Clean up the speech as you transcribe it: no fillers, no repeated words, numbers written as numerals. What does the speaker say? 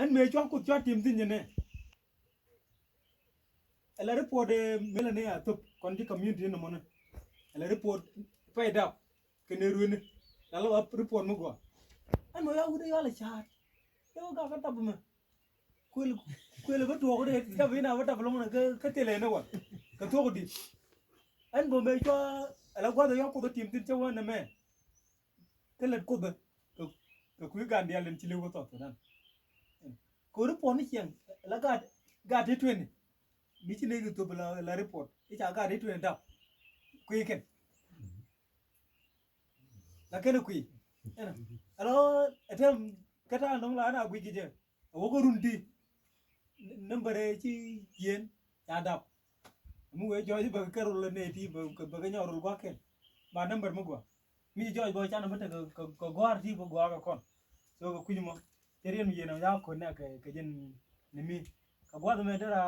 anh me cho tim tin ne la report mela ne a top kon di community no mona la report pay da ke ne ruine la la report mo go an mo ya wude ya la chat yo ga ka tab me kwel ba to ko de tab ina ba tab lo mona ka tele ne wa ka to ko di an bo me cho la gwa da yo ko tim tin che wa ne me ke le ko ba ka ku ga ndial len ci le ko to dan ko report ni chen la ga de twen mi ci ne to la report ita ga de twen da ku ken la ken ku ena alo etem kata nong la na gwi je wo ko rundi number ci yen ya dab mu we joy ba karol ne ti ba ga nyorul gwa ken ba number mu gwa mi joy bo chana mata ko gwar ti bo gwa ka kon so ko kunyimo terien yena ya ko na ka jen ni mi ka gwa me dara